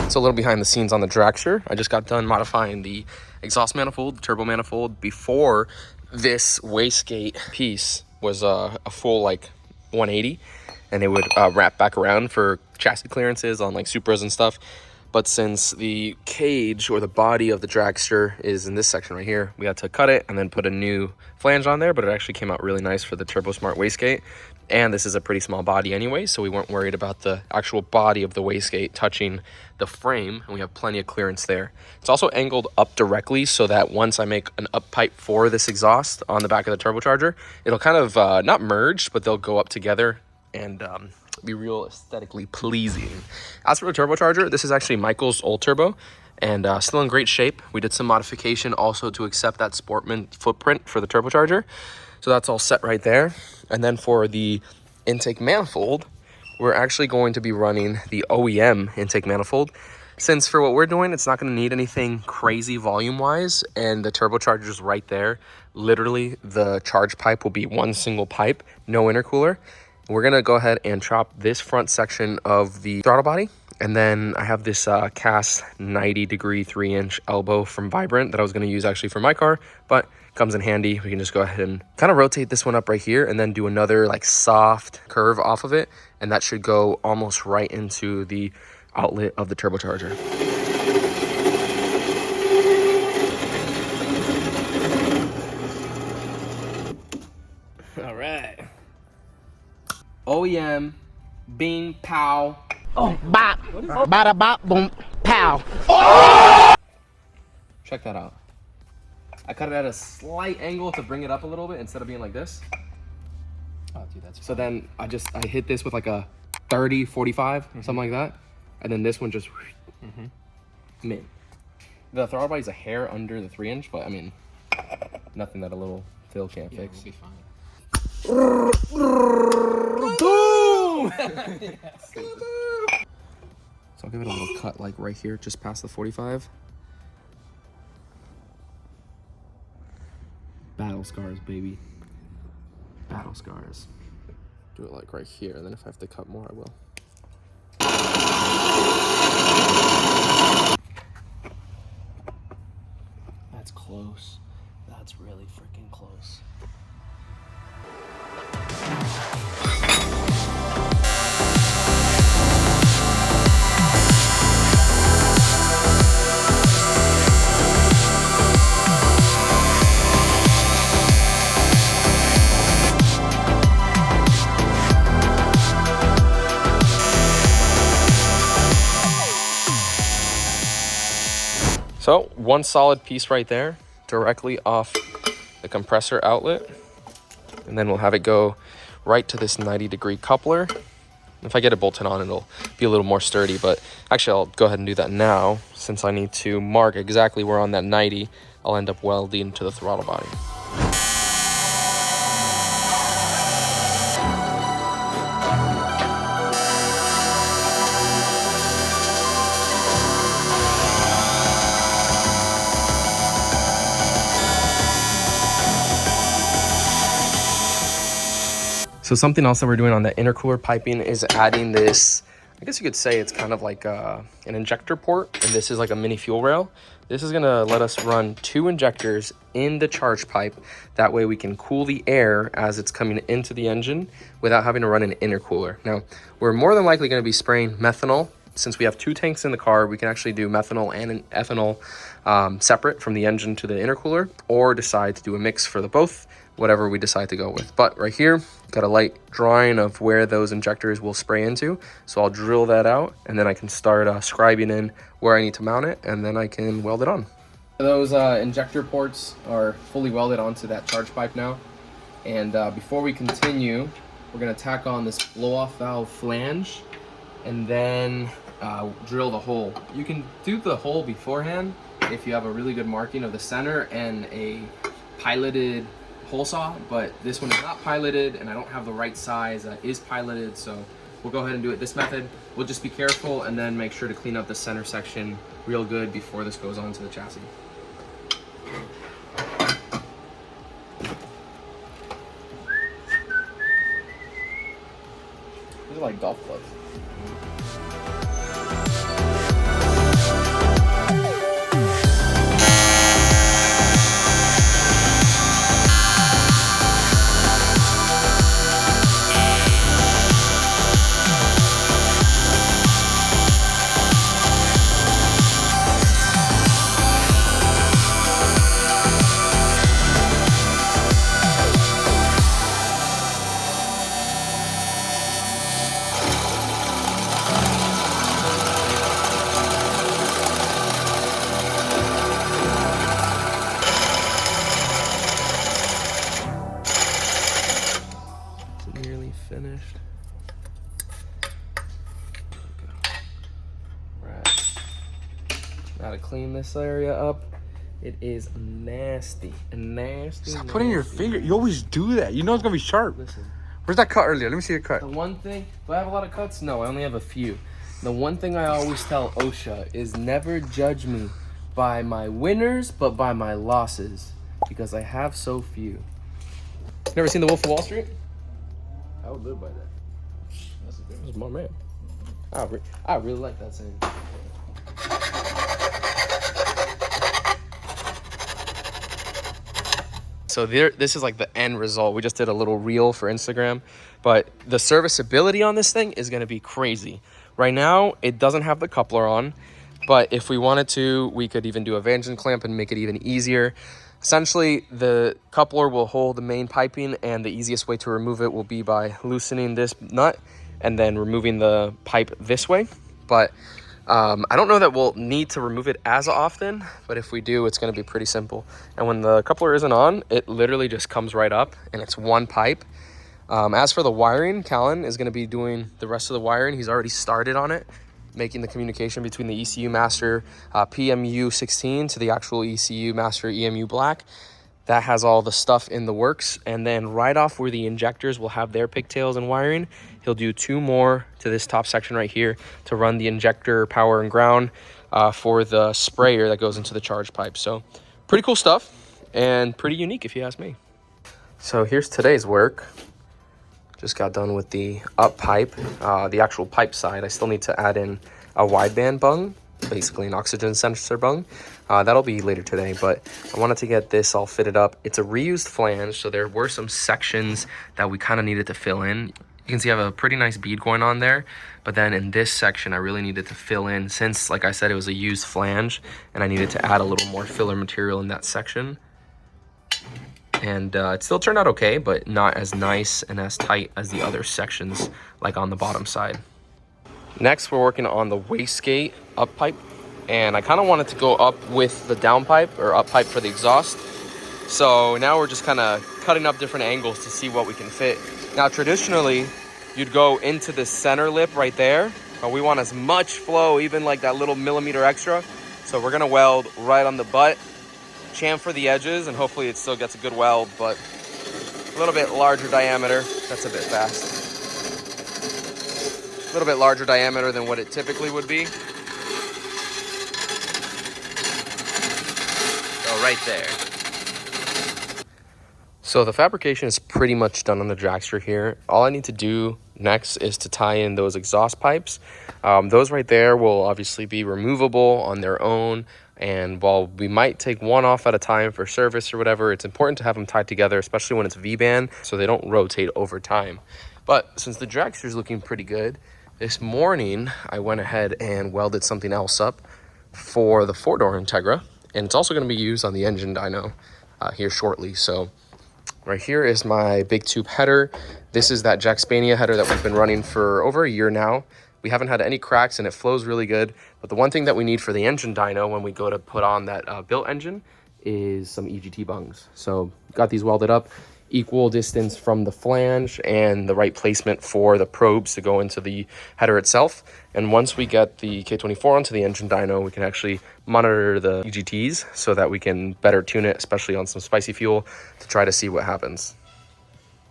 So a little behind the scenes on the Dragster. I just got done modifying the exhaust manifold, the turbo manifold. Before, this wastegate piece was a full like 180, and it would wrap back around for chassis clearances on like Supras and stuff. But since the cage or the body of the Dragster is in this section right here, we had to cut it and then put a new flange on there, but it actually came out really nice for the Turbo Smart wastegate. And this is a pretty small body anyway, so we weren't worried about the actual body of the wastegate touching the frame, and we have plenty of clearance there. It's also angled up directly so that once I make an up pipe for this exhaust on the back of the turbocharger, it'll kind of not merge, but they'll go up together and be real aesthetically pleasing. As for the turbocharger, this is actually Michael's old turbo and still in great shape. We did some modification also to accept that Sportman footprint for the turbocharger. So that's all set right there. And then for the intake manifold, we're actually going to be running the OEM intake manifold. Since for what we're doing, it's not going to need anything crazy volume-wise, and the turbocharger's right there. Literally, the charge pipe will be one single pipe, no intercooler. We're going to go ahead and chop this front section of the throttle body. And then I have this cast 90-degree 3-inch elbow from Vibrant that I was going to use actually for my car, but comes in handy. We can just go ahead and kind of rotate this one up right here and then do another like soft curve off of it. And that should go almost right into the outlet of the turbocharger. All right. OEM, bing, pow. Oh, bop, bada bop, boom, pow. Oh! Check that out. I cut it at a slight angle to bring it up a little bit instead of being like this. Oh, dude, that's so then I hit this with like a 30, 45, something like that. And then this one just mint. The throttle body's a hair under the 3-inch, but I mean, nothing that a little fill can't fix. We'll be fine. Boom! So I'll give it a little cut like right here, just past the 45. Battle scars, baby. Battle scars. Do it like right here, and then if I have to cut more, I will. That's close. That's really freaking close. So one solid piece right there, directly off the compressor outlet. And then we'll have it go right to this 90-degree coupler. If I get it bolted on, it'll be a little more sturdy, but actually I'll go ahead and do that now since I need to mark exactly where on that 90 I'll end up welding to the throttle body. So something else that we're doing on the intercooler piping is adding this, I guess you could say it's kind of like an injector port, and this is like a mini fuel rail. This is gonna let us run 2 injectors in the charge pipe. That way we can cool the air as it's coming into the engine without having to run an intercooler. Now, we're more than likely gonna be spraying methanol. Since we have 2 tanks in the car, we can actually do methanol and ethanol separate from the engine to the intercooler, or decide to do a mix for the both, whatever we decide to go with. But right here, got a light drawing of where those injectors will spray into. So I'll drill that out, and then I can start scribing in where I need to mount it, and then I can weld it on. Those injector ports are fully welded onto that charge pipe now. And before we continue, we're gonna tack on this blow-off valve flange, and then drill the hole. You can do the hole beforehand if you have a really good marking of the center and a piloted hole saw, but this one is not piloted and I don't have the right size that is piloted, so we'll go ahead and do it this method. We'll just be careful and then make sure to clean up the center section real good before this goes onto the chassis. These are like golf clubs. Now to clean this area up, it is nasty. Stop putting your finger. You always do that. You know it's gonna be sharp. Listen. Where's that cut earlier? Let me see your cut. The one thing, do I have a lot of cuts? No, I only have a few. The one thing I always tell OSHA is never judge me by my winners, but by my losses, because I have so few. Never seen The Wolf of Wall Street? I would live by that. That's my man. I really like that saying. So this is like the end result. We just did a little reel for Instagram, but the serviceability on this thing is gonna be crazy. Right now, it doesn't have the coupler on, but if we wanted to, we could even do a Vangeon clamp and make it even easier. Essentially, the coupler will hold the main piping, and the easiest way to remove it will be by loosening this nut and then removing the pipe this way. But I don't know that we'll need to remove it as often, but if we do, it's going to be pretty simple. And when the coupler isn't on, it literally just comes right up, and it's one pipe. As for the wiring, Callan is going to be doing the rest of the wiring. He's already started on it, making the communication between the ECU master PMU 16 to the actual ECU master EMU black. That has all the stuff in the works. And then right off where the injectors will have their pigtails and wiring, he'll do 2 more to this top section right here to run the injector power and ground for the sprayer that goes into the charge pipe. So pretty cool stuff and pretty unique if you ask me. So here's today's work. Just got done with the up pipe, the actual pipe side. I still need to add in a wideband bung, basically an oxygen sensor bung. That'll be later today, but I wanted to get this all fitted up. It's a reused flange, so there were some sections that we kind of needed to fill in. You can see I have a pretty nice bead going on there, but then in this section, I really needed to fill in since, like I said, it was a used flange, and I needed to add a little more filler material in that section. And it still turned out okay, but not as nice and as tight as the other sections, like on the bottom side. Next, we're working on the wastegate up pipe, and I kind of wanted to go up with the down pipe, or up pipe for the exhaust. So now we're just kind of cutting up different angles to see what we can fit. Now, traditionally, you'd go into the center lip right there, but we want as much flow, even like that little millimeter extra. So we're gonna weld right on the butt, chamfer the edges, and hopefully it still gets a good weld, but a little bit larger diameter. That's a bit fast. A little bit larger diameter than what it typically would be. So right there. So the fabrication is pretty much done on the Dragster here. All I need to do next is to tie in those exhaust pipes. Those right there will obviously be removable on their own. And while we might take one off at a time for service or whatever, it's important to have them tied together, especially when it's V-band, so they don't rotate over time. But since the Dragster is looking pretty good, this morning I went ahead and welded something else up for the 4-door Integra. And it's also going to be used on the engine dyno here shortly. So right here is my big tube header. This is that Jackspania header that we've been running for over a year now. We haven't had any cracks and it flows really good. But the one thing that we need for the engine dyno when we go to put on that built engine is some EGT bungs. So got these welded up, equal distance from the flange and the right placement for the probes to go into the header itself. And once we get the K24 onto the engine dyno, we can actually monitor the EGTs so that we can better tune it, especially on some spicy fuel, to try to see what happens.